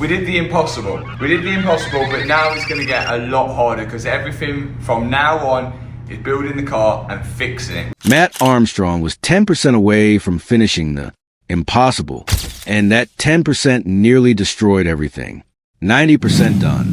We did the impossible. But now it's going to get a lot harder because everything from now on is building the car and fixing it. Mat Armstrong was 10% away from finishing the impossible, and that 10% nearly destroyed everything. 90% done.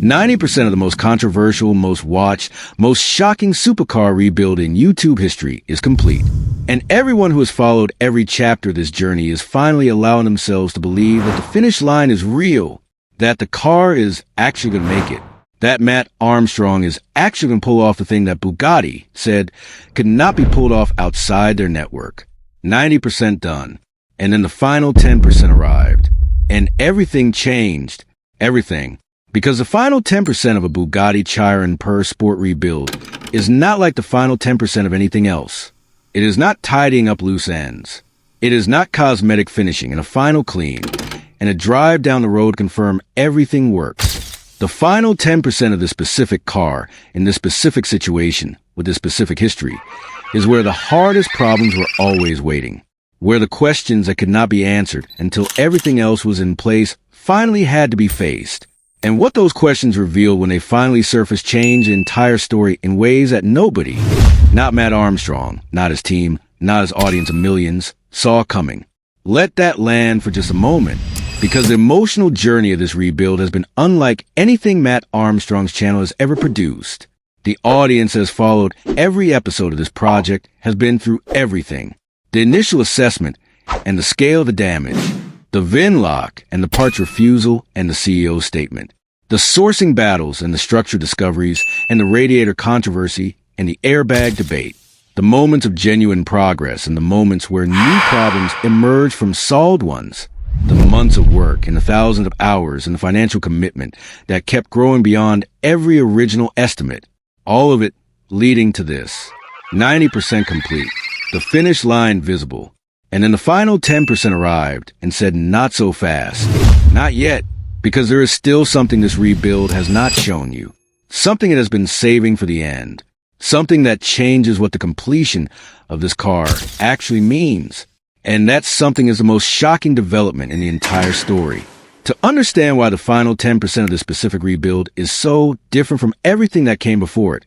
90% of the most controversial, most watched, most shocking supercar rebuild in YouTube history is complete. And everyone who has followed every chapter of this journey is finally allowing themselves to believe that the finish line is real, that the car is actually going to make it, that Mat Armstrong is actually going to pull off the thing that Bugatti said could not be pulled off outside their network. 90% done. And then the final 10% arrived. And everything changed. Everything. Because the final 10% of a Bugatti Chiron Per Sport rebuild is not like the final 10% of anything else. It is not tidying up loose ends. It is not cosmetic finishing and a final clean, and a drive down the road confirm everything works. The final 10% of this specific car, in this specific situation, with this specific history, is where the hardest problems were always waiting, where the questions that could not be answered until everything else was in place finally had to be faced. And what those questions revealed when they finally surfaced changed the entire story in ways that nobody, not Mat Armstrong, not his team, not his audience of millions, saw coming. Let that land for just a moment, because the emotional journey of this rebuild has been unlike anything Mat Armstrong's channel has ever produced. The audience has followed every episode of this project has been through everything. The initial assessment and the scale of the damage, the VIN lock and the parts refusal and the CEO's statement, the sourcing battles and the structure discoveries and the radiator controversy and the airbag debate, the moments of genuine progress and the moments where new problems emerge from solved ones, the months of work and the thousands of hours and the financial commitment that kept growing beyond every original estimate, all of it leading to this. 90% complete, the finish line visible. And then the final 10% arrived and said, not so fast. Not yet, because there is still something this rebuild has not shown you. Something it has been saving for the end. Something that changes what the completion of this car actually means. And that something is the most shocking development in the entire story. To understand why the final 10% of this specific rebuild is so different from everything that came before it,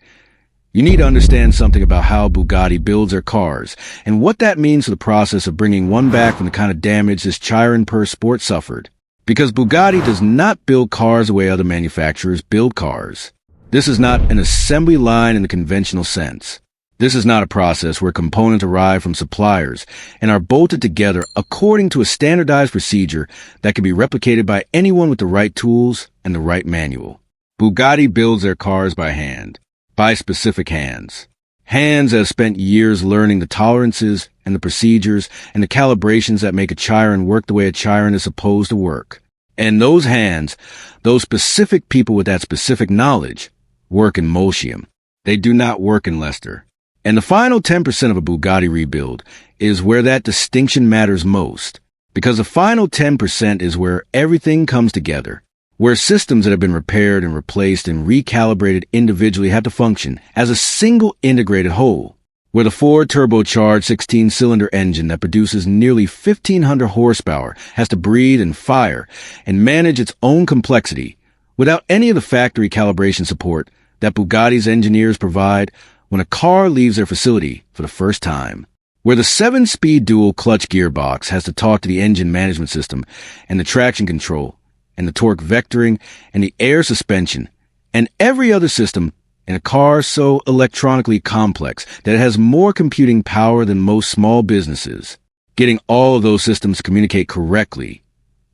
you need to understand something about how Bugatti builds their cars and what that means for the process of bringing one back from the kind of damage this Chiron Per Sport suffered. Because Bugatti does not build cars the way other manufacturers build cars. This is not an assembly line in the conventional sense. This is not a process where components arrive from suppliers and are bolted together according to a standardized procedure that can be replicated by anyone with the right tools and the right manual. Bugatti builds their cars by hand. By specific hands. Hands that have spent years learning the tolerances and the procedures and the calibrations that make a Chiron work the way a Chiron is supposed to work. And those hands, those specific people with that specific knowledge, work in Motium. They do not work in Leicester. And the final 10% of a Bugatti rebuild is where that distinction matters most. Because the final 10% is where everything comes together. Where systems that have been repaired and replaced and recalibrated individually have to function as a single integrated whole, where the Ford turbocharged 16-cylinder engine that produces nearly 1,500 horsepower has to breathe and fire and manage its own complexity without any of the factory calibration support that Bugatti's engineers provide when a car leaves their facility for the first time, where the 7-speed dual-clutch gearbox has to talk to the engine management system and the traction control and the torque vectoring, and the air suspension, and every other system in a car so electronically complex that it has more computing power than most small businesses. Getting all of those systems to communicate correctly,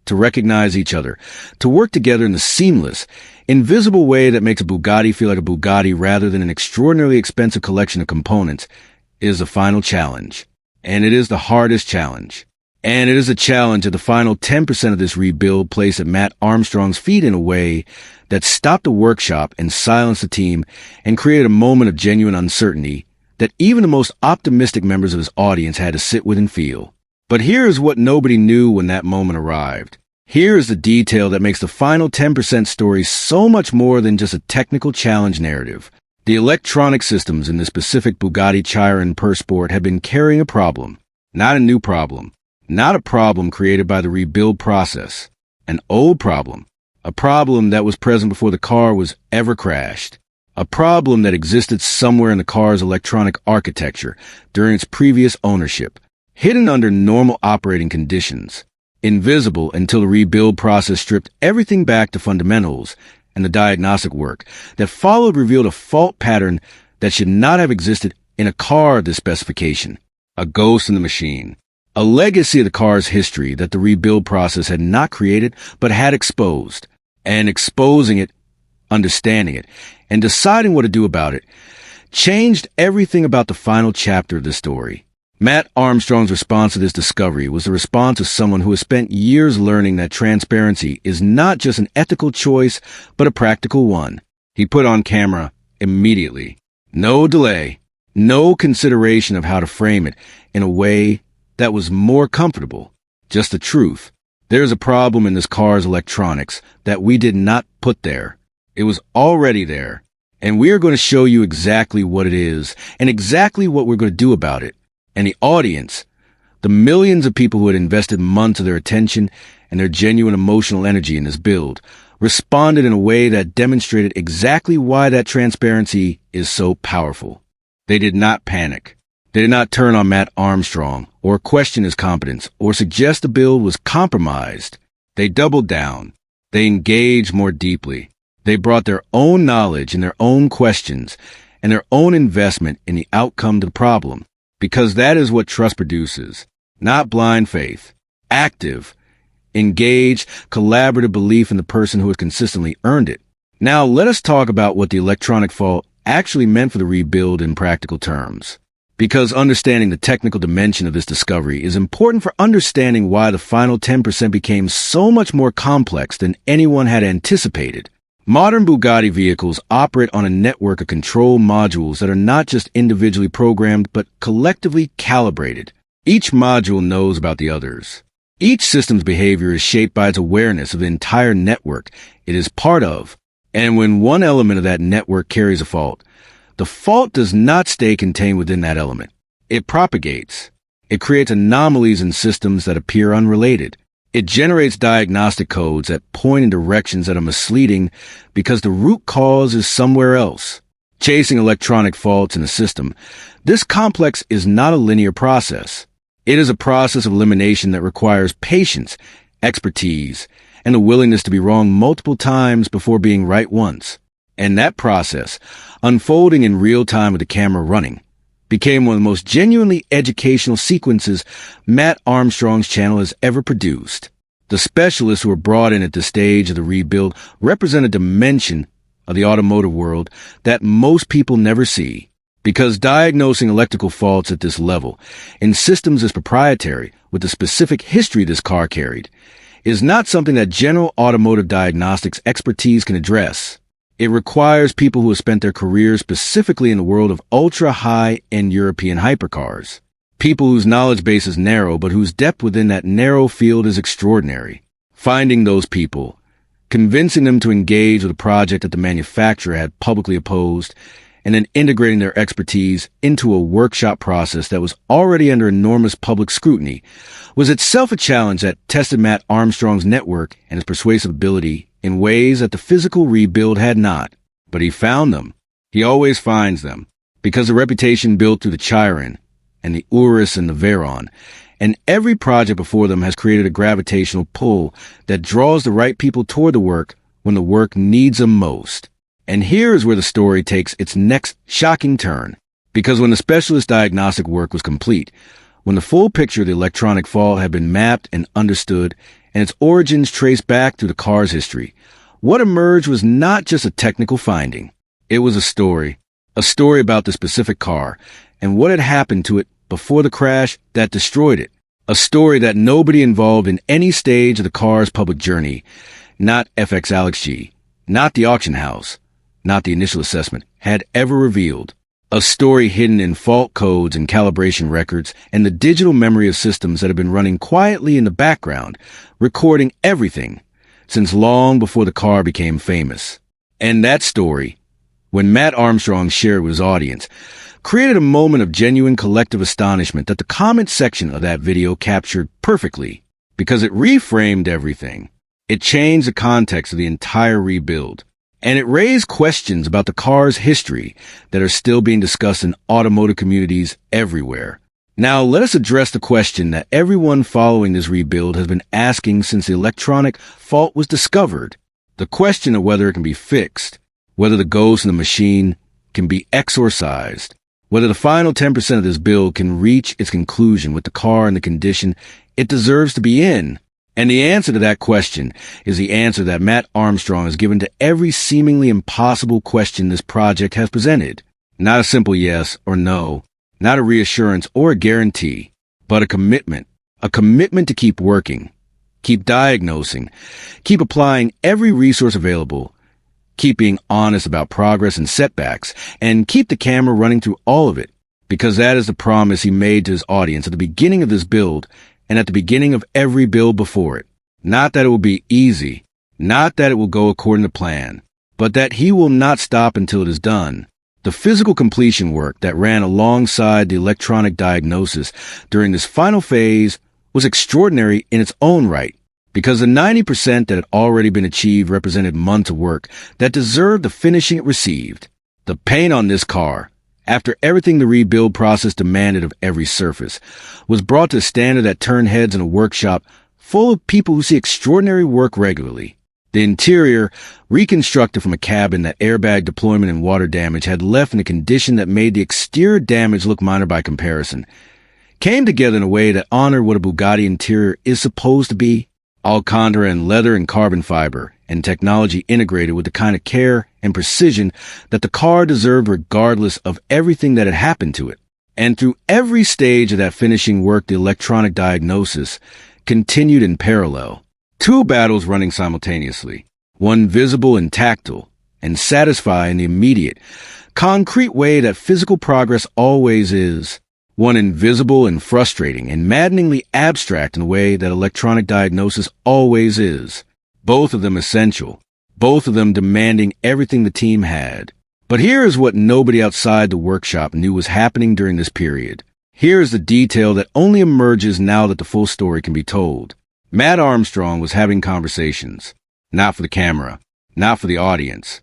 to recognize each other, to work together in the seamless, invisible way that makes a Bugatti feel like a Bugatti rather than an extraordinarily expensive collection of components is the final challenge. And it is the hardest challenge. And it is a challenge that the final 10% of this rebuild placed at Mat Armstrong's feet in a way that stopped the workshop and silenced the team and created a moment of genuine uncertainty that even the most optimistic members of his audience had to sit with and feel. But here is what nobody knew when that moment arrived. Here is the detail that makes the final 10% story so much more than just a technical challenge narrative. The electronic systems in the specific Bugatti Chiron Per Sport had been carrying a problem, not a new problem. Not a problem created by the rebuild process. an old problem, a problem that was present before the car was ever crashed, a problem that existed somewhere in the car's electronic architecture during its previous ownership, hidden under normal operating conditions, invisible until the rebuild process stripped everything back to fundamentals, and the diagnostic work that followed revealed a fault pattern that should not have existed in a car of this specification, a ghost in the machine, a legacy of the car's history that the rebuild process had not created but had exposed, and exposing it, understanding it, and deciding what to do about it changed everything about the final chapter of the story. Mat Armstrong's response to this discovery was the response of someone who has spent years learning that transparency is not just an ethical choice, but a practical one. He put on camera immediately. No delay, no consideration of how to frame it in a way that was more comfortable. Just the truth. There's a problem in this car's electronics that we did not put there. It was already there, and we are going to show you exactly what it is and exactly what we're going to do about it. And the audience, the millions of people who had invested months of their attention and their genuine emotional energy in this build, responded in a way that demonstrated exactly why that transparency is so powerful. They did not panic. They did not turn on Mat Armstrong or question his competence or suggest the build was compromised. They doubled down. They engaged more deeply. They brought their own knowledge and their own questions and their own investment in the outcome to the problem. Because that is what trust produces, not blind faith, active, engaged, collaborative belief in the person who has consistently earned it. Now, let us talk about what the electronic fault actually meant for the rebuild in practical terms. Because understanding the technical dimension of this discovery is important for understanding why the final 10% became so much more complex than anyone had anticipated. Modern Bugatti vehicles operate on a network of control modules that are not just individually programmed, but collectively calibrated. Each module knows about the others. Each system's behavior is shaped by its awareness of the entire network it is part of. And when one element of that network carries a fault, the fault does not stay contained within that element. It propagates. It creates anomalies in systems that appear unrelated. It generates diagnostic codes that point in directions that are misleading because the root cause is somewhere else. Chasing electronic faults in a system, this complex is not a linear process. It is a process of elimination that requires patience, expertise, and the willingness to be wrong multiple times before being right once. And that process, unfolding in real time with the camera running, became one of the most genuinely educational sequences Mat Armstrong's channel has ever produced. The specialists who were brought in at this stage of the rebuild represent a dimension of the automotive world that most people never see. Because diagnosing electrical faults at this level, in systems as proprietary with the specific history this car carried, is not something that general automotive diagnostics expertise can address. It requires people who have spent their careers specifically in the world of ultra-high-end European hypercars. People whose knowledge base is narrow, but whose depth within that narrow field is extraordinary. Finding those people, convincing them to engage with a project that the manufacturer had publicly opposed, and then integrating their expertise into a workshop process that was already under enormous public scrutiny, was itself a challenge that tested Mat Armstrong's network and his persuasive ability in ways that the physical rebuild had not. But he found them. He always finds them, because the reputation built through the Chiron and the Urus and the Veyron, and every project before them has created a gravitational pull that draws the right people toward the work when the work needs them most. And here is where the story takes its next shocking turn. Because when the specialist diagnostic work was complete, when the full picture of the electronic fault had been mapped and understood, and its origins traced back through the car's history, what emerged was not just a technical finding. It was a story about the specific car and what had happened to it before the crash that destroyed it. A story that nobody involved in any stage of the car's public journey, not FX Alex G, not the auction house, not the initial assessment, had ever revealed. A story hidden in fault codes and calibration records and the digital memory of systems that have been running quietly in the background, recording everything since long before the car became famous. And that story, when Mat Armstrong shared with his audience, created a moment of genuine collective astonishment that the comment section of that video captured perfectly, because it reframed everything. It changed the context of the entire rebuild, and it raised questions about the car's history that are still being discussed in automotive communities everywhere. Now, let us address the question that everyone following this rebuild has been asking since the electronic fault was discovered. The question of whether it can be fixed, whether the ghost in the machine can be exorcised, whether the final 10% of this build can reach its conclusion with the car in the condition it deserves to be in. And the answer to that question is the answer that Mat Armstrong has given to every seemingly impossible question this project has presented. Not a simple yes or no, not a reassurance or a guarantee, but a commitment to keep working, keep diagnosing, keep applying every resource available, keep being honest about progress and setbacks, and keep the camera running through all of it, because that is the promise he made to his audience at the beginning of this build and at the beginning of every build before it. Not that it will be easy, not that it will go according to plan, but that he will not stop until it is done. The physical completion work that ran alongside the electronic diagnosis during this final phase was extraordinary in its own right, because the 90% that had already been achieved represented months of work that deserved the finishing it received. The paint on this car, after everything the rebuild process demanded of every surface, was brought to a standard that turned heads in a workshop full of people who see extraordinary work regularly. The interior, reconstructed from a cabin that airbag deployment and water damage had left in a condition that made the exterior damage look minor by comparison, came together in a way that honored what a Bugatti interior is supposed to be. Alcantara and leather and carbon fiber, and technology integrated with the kind of care and precision that the car deserved regardless of everything that had happened to it. And through every stage of that finishing work, the electronic diagnosis continued in parallel. Two battles running simultaneously, one visible and tactile, and satisfying the immediate, concrete way that physical progress always is. One invisible and frustrating and maddeningly abstract in the way that electronic diagnosis always is. Both of them essential, both of them demanding everything the team had. But here is what nobody outside the workshop knew was happening during this period. Here is the detail that only emerges now that the full story can be told. Mat Armstrong was having conversations, not for the camera, not for the audience,